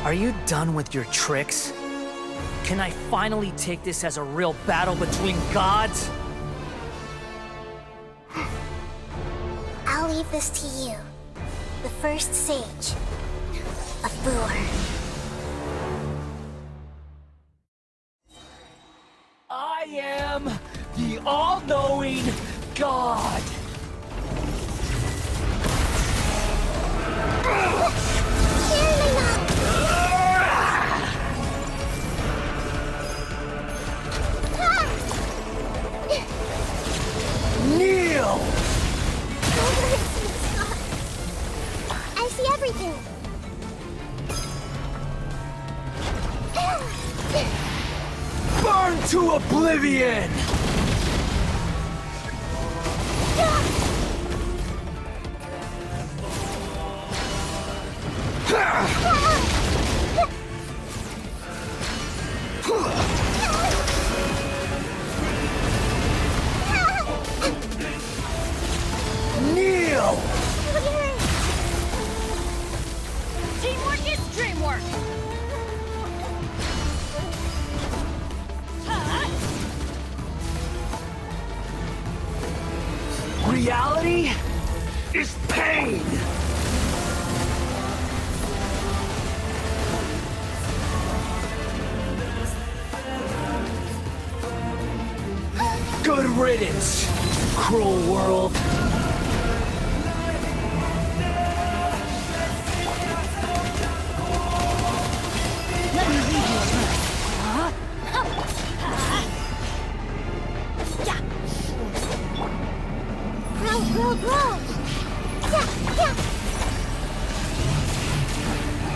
Are you done with your tricks? Can I finally take this as a real battle between gods? I'll leave this to you. The first sage of Boor. I am the all-knowing God! Kneel! I see everything. Burn to oblivion! Kneel! Teamwork is dreamwork! Reality is pain! Good riddance, cruel world. Let me lead you a verse. Grow. Yeah.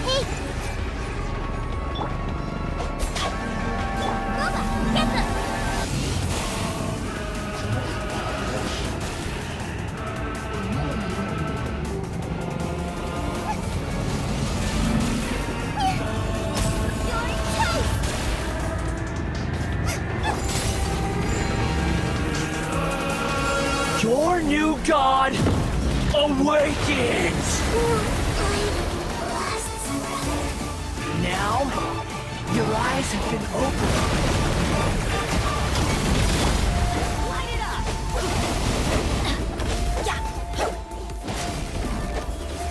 Hey. Roba, get them. Your new god awakens! Now, your eyes have been opened. Light it up!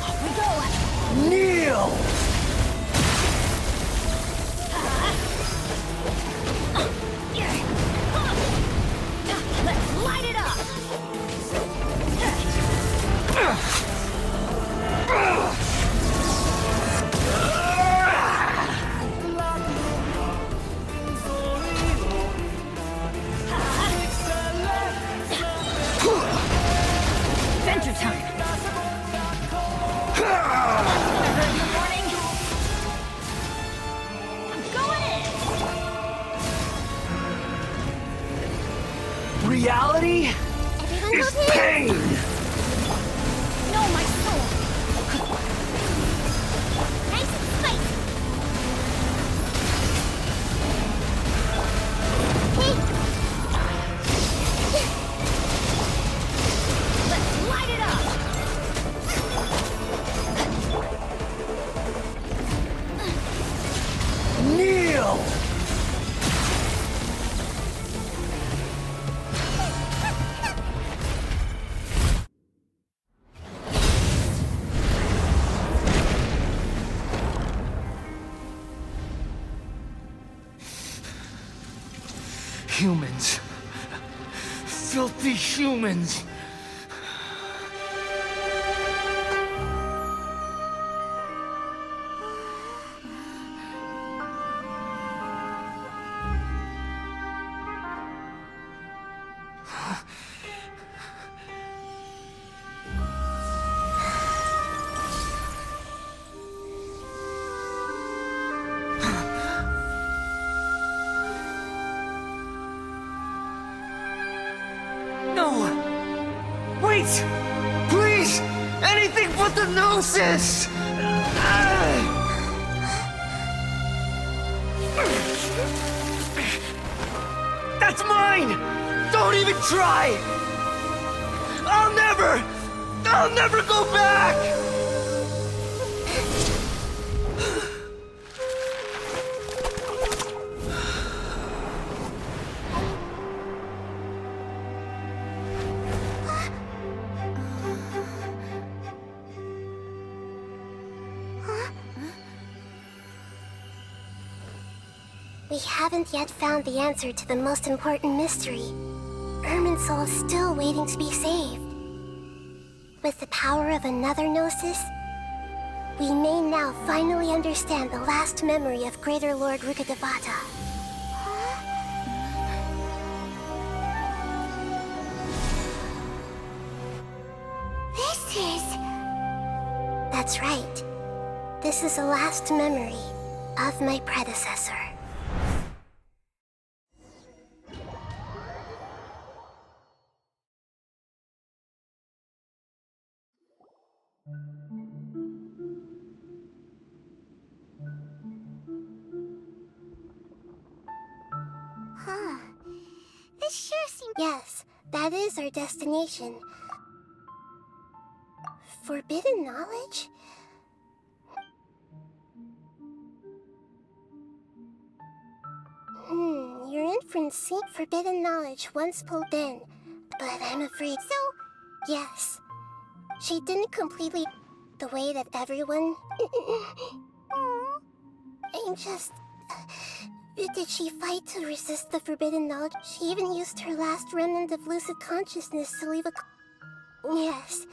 Off we go! Kneel! Let's light it up! Adventure time! Early morning! I'm going in! Reality Everyone is go here. pain! No, my soul! Nice and spicy. Hey. Let's light it up! Kneel! Humans. Filthy humans. Wait! Please! Anything but the Gnosis! That's mine! Don't even try! I'll never go back! We haven't yet found the answer to the most important mystery. Irminsul is still waiting to be saved. With the power of another Gnosis, we may now finally understand the last memory of Greater Lord Rukkhadevata. This is... That's right. This is the last memory of my predecessor. Huh. This sure seems... Yes, that is our destination. Forbidden knowledge? Your inference seemed forbidden knowledge once pulled in, but I'm afraid... So, yes. She didn't completely... the way that everyone... I'm just... Did she fight to resist the forbidden knowledge? She even used her last remnant of lucid consciousness to leave a... Yes.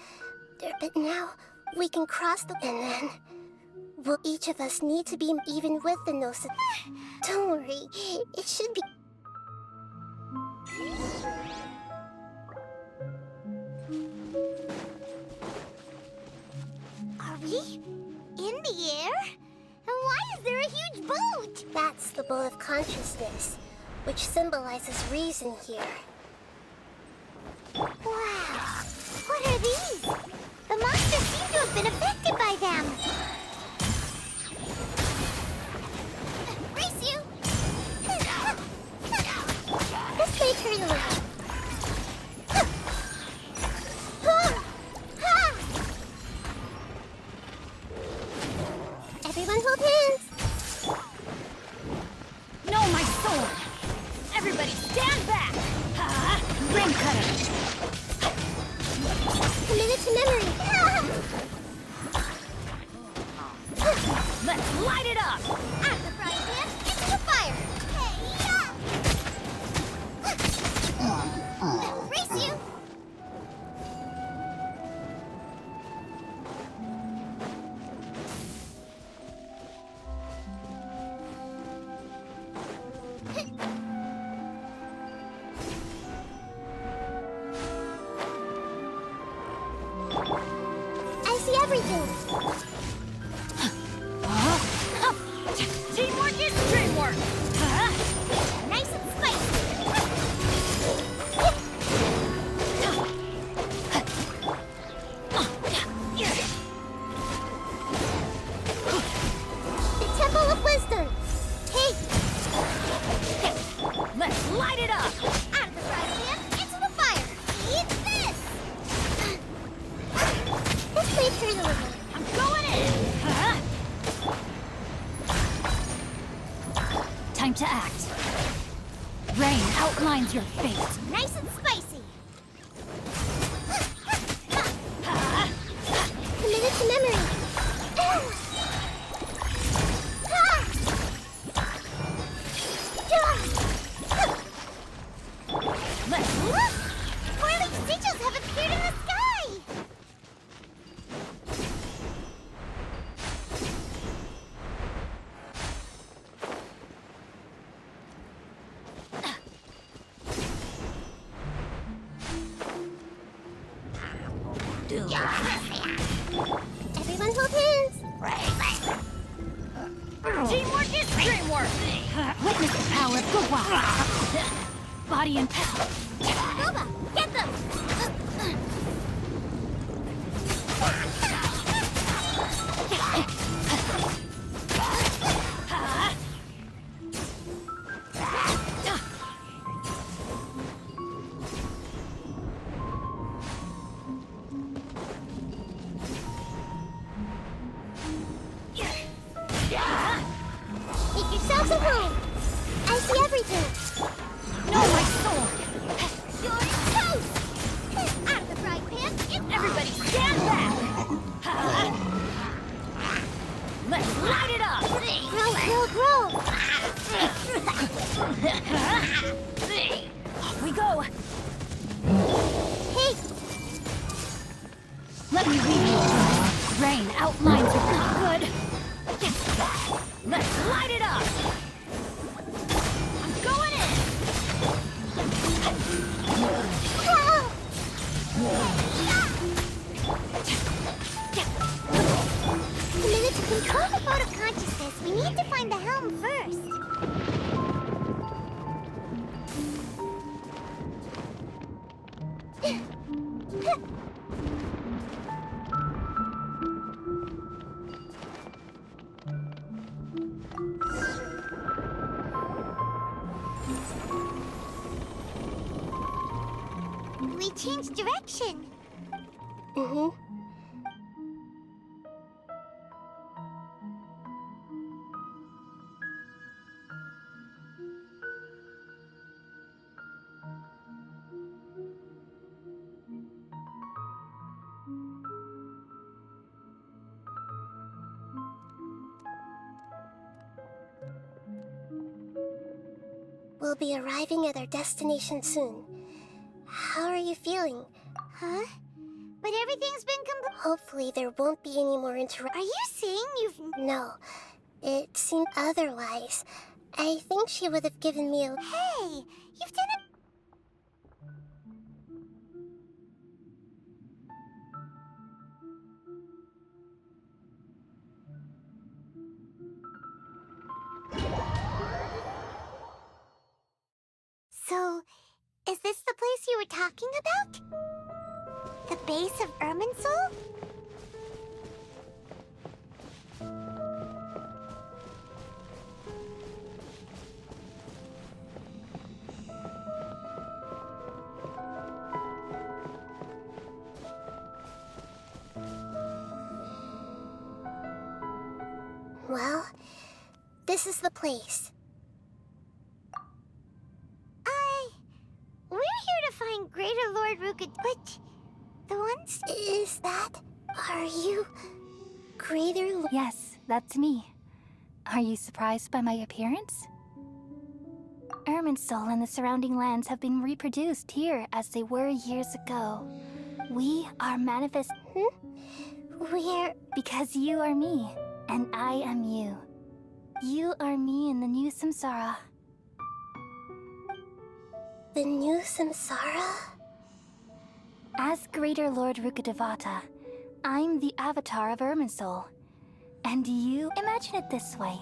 But now, we can cross the... And then... will each of us need to be even with the Gnosis? Don't worry, it should be... Are we in the air? And why is there a huge boat? That's the boat of consciousness, which symbolizes reason here. Wow, what are these? The monsters seem to have been affected by them. Race you! This way, turn around. Everyone hold hands! No, my sword! Everybody stand back! Ring cutter! Committed to memory! Let's light it up! Out of the frying pan, into the fire! Hey, race you! I see everything! Teamwork is dreamwork! Nice and spicy! The Temple of Wisdom! Hey! Let's light it up! Out of the frying pan, into the fire! Eat this! This way through the river. I'm going in! Time to act. Rain outlines your fate. Nice and spicy! Committed to memory! Let's look! Whirling sigils have appeared in the sky! Everyone hold hands! Teamwork is dreamwork! Witness the power of Gugwa! Body and power! Boba, get them! Make yourselves at home! I see everything! No, my sword! You're toast! Out of the frying pan, Everybody stand back! Let's light it up! Grow, grow, grow! Off we go! Hey! Let me lead you. Rain outlines are not good. Let's light it up! I'm going in! In order to control the boat of consciousness, we need to find the helm first. We changed direction. Mm-hmm. We'll be arriving at our destination soon. How are you feeling? Huh? But everything's been Hopefully there won't be any more interruptions. Are you saying you've... No. It seemed otherwise. I think she would have given me a... Hey! You've done it... So, is this the place you were talking about? The base of Irminsul? Well, this is the place. We're here to find Greater Lord Rukad, but the ones... Is that... Are you... Greater Lord... Yes, that's me. Are you surprised by my appearance? Irminsul and the surrounding lands have been reproduced here as they were years ago. We are manifest... We're... Because you are me, and I am you. You are me in the new samsara. The new samsara? As Greater Lord Rukadevata, I'm the avatar of Irminsul. And you imagine it this way.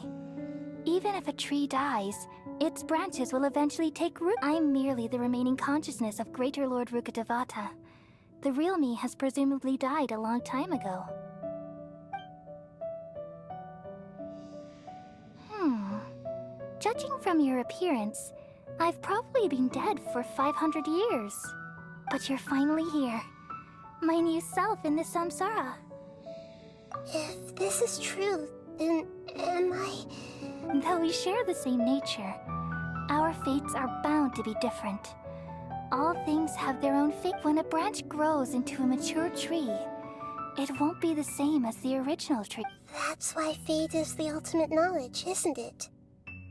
Even if a tree dies, its branches will eventually take root. I'm merely the remaining consciousness of Greater Lord Rukadevata. The real me has presumably died a long time ago. Judging from your appearance, I've probably been dead for 500 years. But you're finally here. My new self in the samsara. If this is true, then am I... Though we share the same nature, our fates are bound to be different. All things have their own fate. When a branch grows into a mature tree, it won't be the same as the original tree. That's why fate is the ultimate knowledge, isn't it?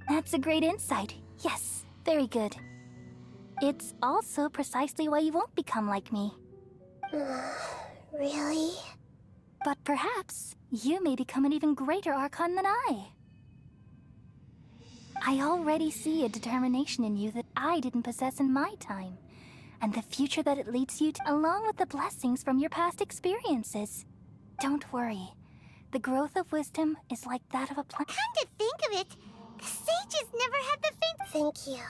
That's a great insight. Yes, very good. It's also precisely why you won't become like me. Really? But perhaps you may become an even greater Archon than I. I already see a determination in you that I didn't possess in my time, and the future that it leads you to, along with the blessings from your past experiences. Don't worry. The growth of wisdom is like that of a plant. Come to think of it, the sages never had the faint... Thank you.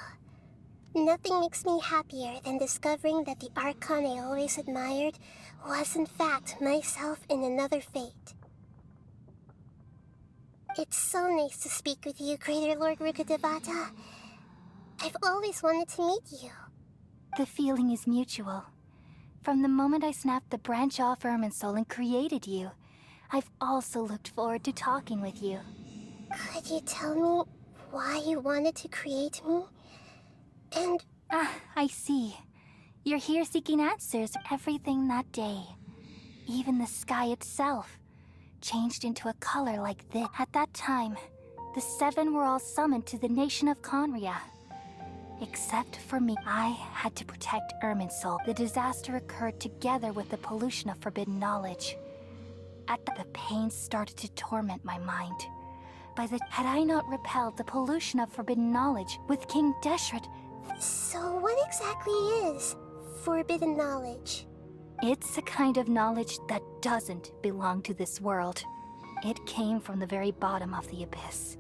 Nothing makes me happier than discovering that the Archon I always admired was in fact myself in another fate. It's so nice to speak with you, Greater Lord Rukadevata. I've always wanted to meet you. The feeling is mutual. From the moment I snapped the branch off Irminsul and created you, I've also looked forward to talking with you. Could you tell me why you wanted to create me? And... I see. You're here seeking answers for everything that day. Even the sky itself. changed into a color like this. At that time, the seven were all summoned to the nation of Conria. Except for me, I had to protect Irminsul. The disaster occurred together with the pollution of forbidden knowledge. The pain started to torment my mind. Had I not repelled the pollution of forbidden knowledge with King Deshret? So what exactly is forbidden knowledge? It's a kind of knowledge that doesn't belong to this world. It came from the very bottom of the abyss.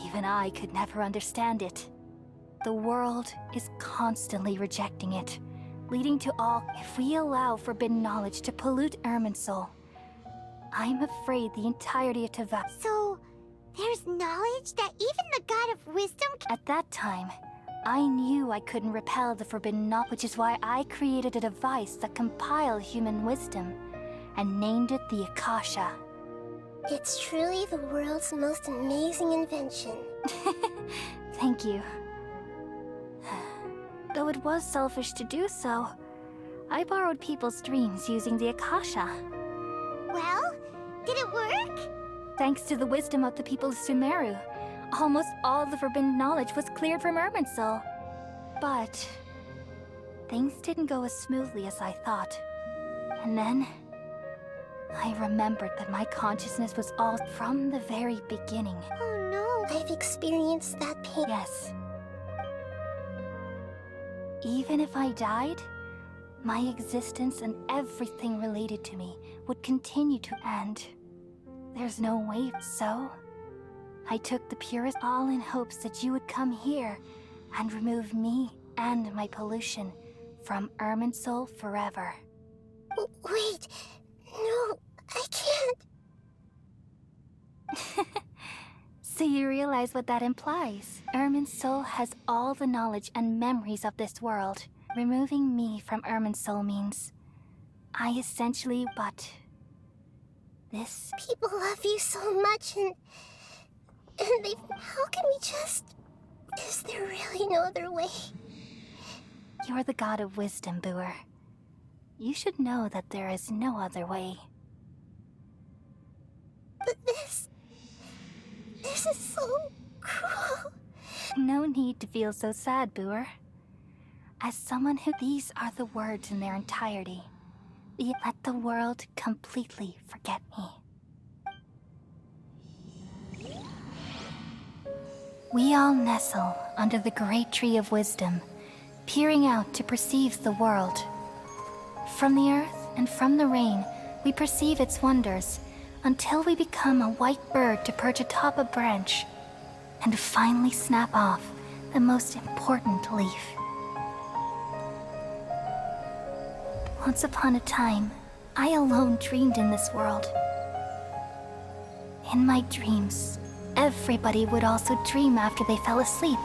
Even I could never understand it. The world is constantly rejecting it, leading to all. If we allow forbidden knowledge to pollute Irminsul, I'm afraid the entirety of Teyvat. So, there's knowledge that even the God of Wisdom At that time, I knew I couldn't repel the forbidden knowledge, which is why I created a device that compiled human wisdom and named it the Akasha. It's truly the world's most amazing invention. Thank you. Though it was selfish to do so, I borrowed people's dreams using the Akasha. Well, did it work? Thanks to the wisdom of the people of Sumeru, almost all the forbidden knowledge was cleared from Irminsul. But things didn't go as smoothly as I thought. And then I remembered that my consciousness was all from the very beginning. Oh no, I've experienced that pain. Yes. Even if I died, my existence and everything related to me would continue to end. There's no way, so I took the purest, all in hopes that you would come here and remove me and my pollution from Irminsul forever. Wait, no, I can't. So you realize what that implies? Irminsul has all the knowledge and memories of this world. Removing me from Irminsul means I essentially this. People love you so much and they... How can we just... Is there really no other way? You're the god of wisdom, Buer. You should know that there is no other way. But this is so cruel. No need to feel so sad, Buer. As someone who... These are the words in their entirety. Let the world completely forget me. We all nestle under the great tree of wisdom, peering out to perceive the world. From the earth and from the rain, we perceive its wonders, until we become a white bird to perch atop a branch, and finally snap off the most important leaf. Once upon a time, I alone dreamed in this world. In my dreams, everybody would also dream after they fell asleep.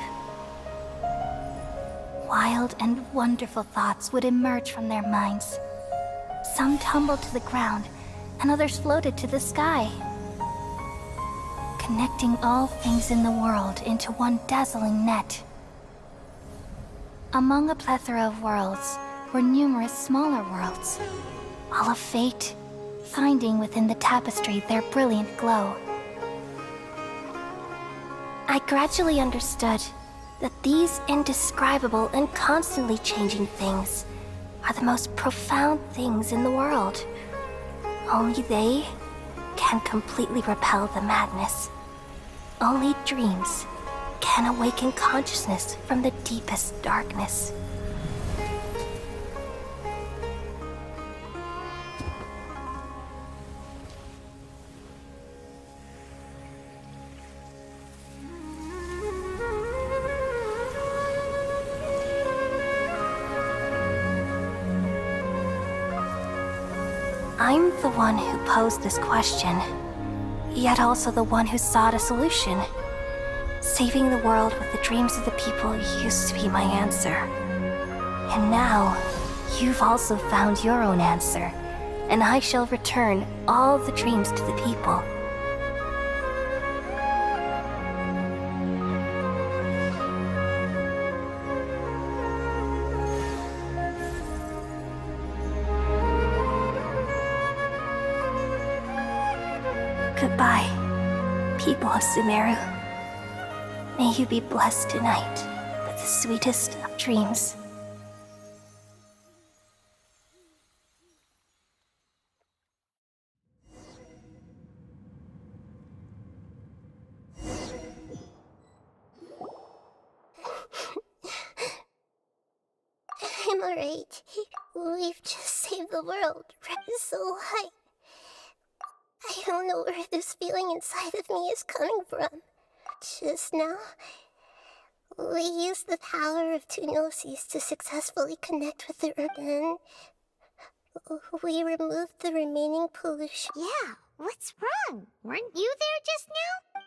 Wild and wonderful thoughts would emerge from their minds. Some tumbled to the ground, and others floated to the sky, connecting all things in the world into one dazzling net. Among a plethora of worlds were numerous smaller worlds, all of fate, finding within the tapestry their brilliant glow. I gradually understood that these indescribable and constantly changing things are the most profound things in the world. Only they can completely repel the madness. Only dreams can awaken consciousness from the deepest darkness. I'm the one who posed this question, yet also the one who sought a solution. Saving the world with the dreams of the people used to be my answer. And now, you've also found your own answer, and I shall return all the dreams to the people. people of Sumeru, may you be blessed tonight with the sweetest of dreams. I'm alright. We've just saved the world. So I don't know where this feeling inside of me is coming from. Just now, we used the power of two Gnosis to successfully connect with the Earth, and we removed the remaining pollution. Yeah, what's wrong? Weren't you there just now?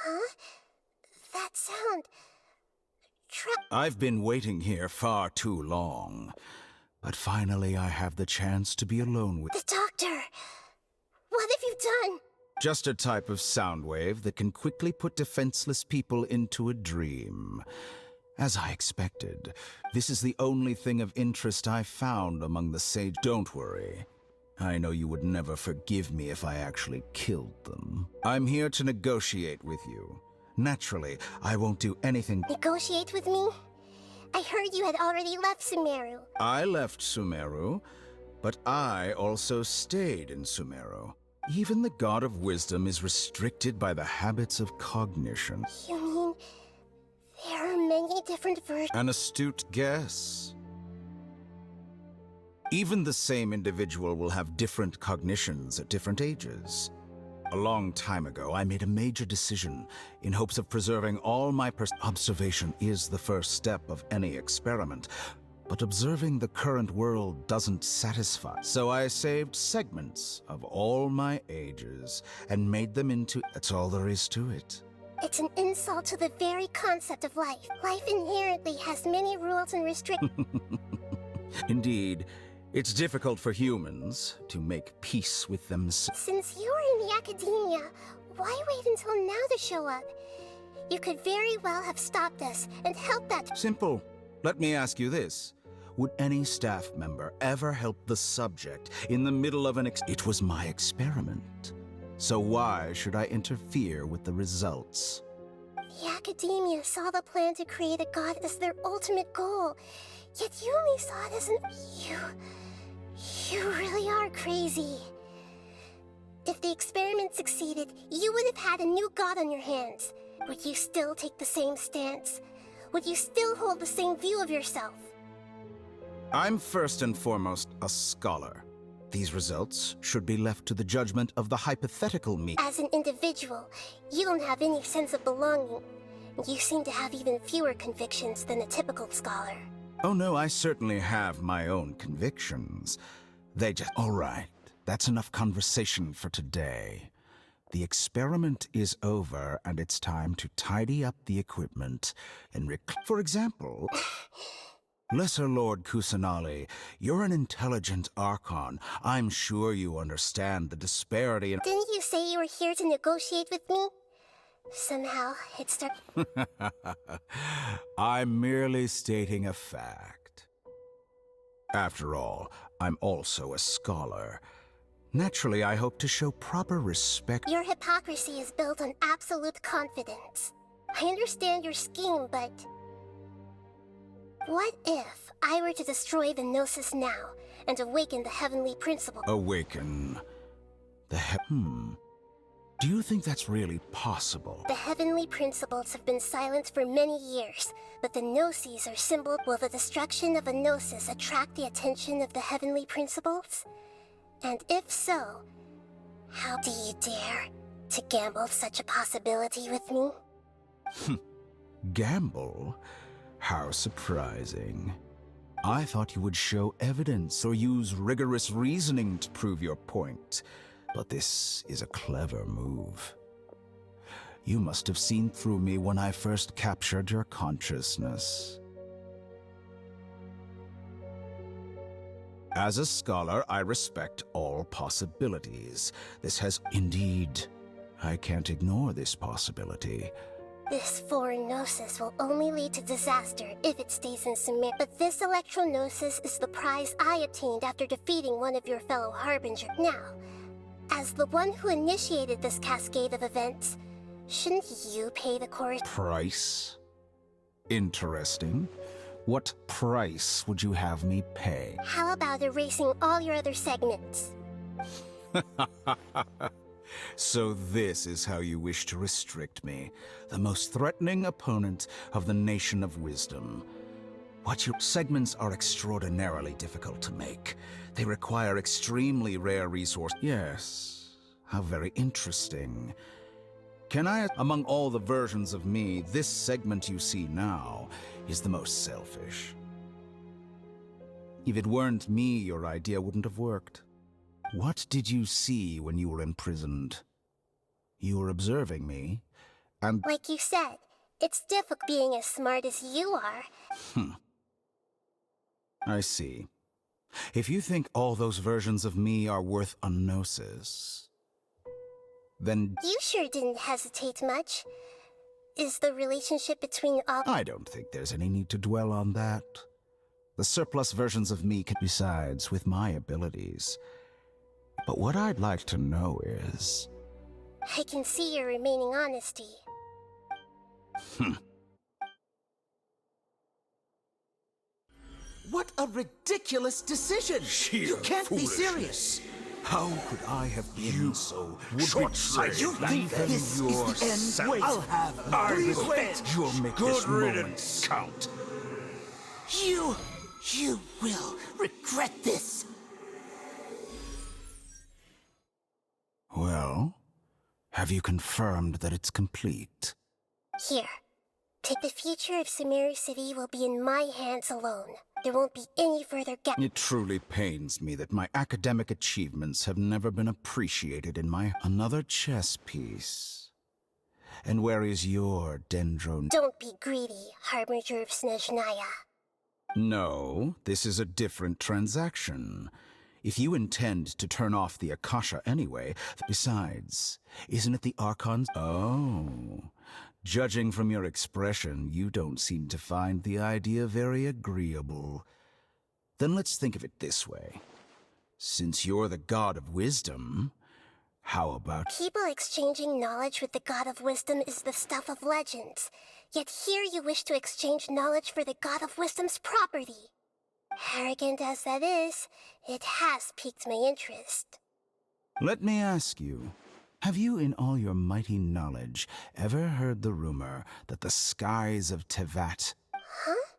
Huh? That sound. I've been waiting here far too long. But finally I have the chance to be alone with... The doctor! What have you done? Just a type of sound wave that can quickly put defenseless people into a dream. As I expected, this is the only thing of interest I found among the sage... Don't worry. I know you would never forgive me if I actually killed them. I'm here to negotiate with you. Naturally, I won't do anything... Negotiate with me? I heard you had already left Sumeru. I left Sumeru, but I also stayed in Sumeru. Even the God of Wisdom is restricted by the habits of cognition. You mean there are many different versions? An astute guess. Even the same individual will have different cognitions at different ages. A long time ago, I made a major decision in hopes of preserving all my observation is the first step of any experiment, but observing the current world doesn't satisfy. So I saved segments of all my ages and made them into... That's all there is to it. It's an insult to the very concept of life. Life inherently has many rules and restrictions. Indeed. It's difficult for humans to make peace with themselves. Since you were in the academia, why wait until now to show up? You could very well have stopped us and helped that... Simple. Let me ask you this. Would any staff member ever help the subject in the middle of It was my experiment. So why should I interfere with the results? The academia saw the plan to create a god as their ultimate goal. Yet you only saw it as an... You really are crazy. If the experiment succeeded, you would have had a new god on your hands. Would you still take the same stance? Would you still hold the same view of yourself? I'm first and foremost a scholar. These results should be left to the judgment of the hypothetical me. As an individual, you don't have any sense of belonging. You seem to have even fewer convictions than a typical scholar. Oh no, I certainly have my own convictions. They just... All right, that's enough conversation for today. The experiment is over, and it's time to tidy up the equipment and For example... Lesser Lord Kusanali, you're an intelligent Archon. I'm sure you understand the disparity in... Didn't you say you were here to negotiate with me? Somehow, it started... I'm merely stating a fact. After all, I'm also a scholar. Naturally, I hope to show proper respect... Your hypocrisy is built on absolute confidence. I understand your scheme, but... What if I were to destroy the Gnosis now and awaken the heavenly principle? Awaken... the Do you think that's really possible? The heavenly principles have been silent for many years, but the Gnosis are symbol. Will the destruction of a Gnosis attract the attention of the heavenly principles? And if so, how do you dare to gamble such a possibility with me? Gamble? How surprising. I thought you would show evidence or use rigorous reasoning to prove your point. But this is a clever move. You must have seen through me when I first captured your consciousness. As a scholar, I respect all possibilities. This has indeed. I can't ignore this possibility. This foreign gnosis will only lead to disaster if it stays in Sumer. But this electro-gnosis is the prize I obtained after defeating one of your fellow Harbinger. Now, as the one who initiated this cascade of events, shouldn't you pay the course? Price? Interesting. What price would you have me pay? How about erasing all your other segments? So this is how you wish to restrict me, the most threatening opponent of the Nation of Wisdom. What your segments are extraordinarily difficult to make. They require extremely rare resources. Yes, how very interesting. Can I, among all the versions of me, this segment you see now is the most selfish. If it weren't me, your idea wouldn't have worked. What did you see when you were imprisoned? You were observing me, and... Like you said, it's difficult being as smart as you are. I see. If you think all those versions of me are worth a gnosis, then... You sure didn't hesitate much. Is the relationship between all... I don't think there's any need to dwell on that. The surplus versions of me can... Besides, with my abilities... But what I'd like to know is... I can see your remaining honesty. What a ridiculous decision! You can't be serious! How could I have been so short-sighted? You think this is the end? Wait, I'll have it. Please wait! You'll make this moment count. You will regret this! Well, have you confirmed that it's complete? Here. The future of Sumeru City will be in my hands alone. There won't be any further gap. It truly pains me that my academic achievements have never been appreciated in my... Another chess piece. And where is your Dendron... Don't be greedy, Harbinger of Snezhnaya. No, this is a different transaction. If you intend to turn off the Akasha anyway... Besides, isn't it the Archons... Oh... Judging from your expression, you don't seem to find the idea very agreeable. Then let's think of it this way. Since you're the God of Wisdom, how about... People exchanging knowledge with the God of Wisdom is the stuff of legends. Yet here you wish to exchange knowledge for the God of Wisdom's property. Arrogant as that is, it has piqued my interest. Let me ask you, have you in all your mighty knowledge ever heard the rumor that the skies of Tevat... Huh?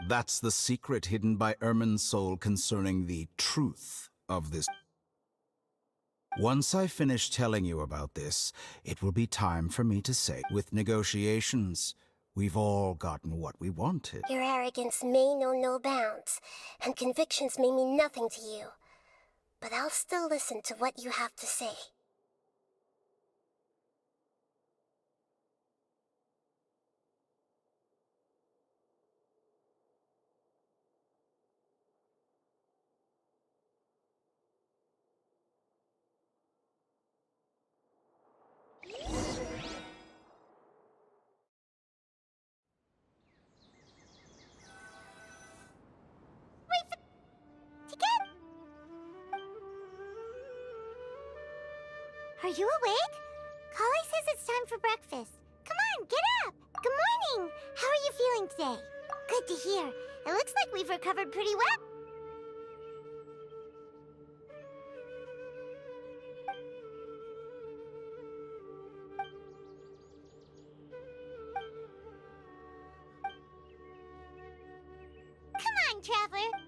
That's the secret hidden by Irminsul concerning the truth of this. Once I finish telling you about this, it will be time for me to say, with negotiations, we've all gotten what we wanted. Your arrogance may know no bounds, and convictions may mean nothing to you. But I'll still listen to what you have to say. Are you awake? Kali says it's time for breakfast. Come on, get up! Good morning! How are you feeling today? Good to hear. It looks like we've recovered pretty well. Come on, Traveler.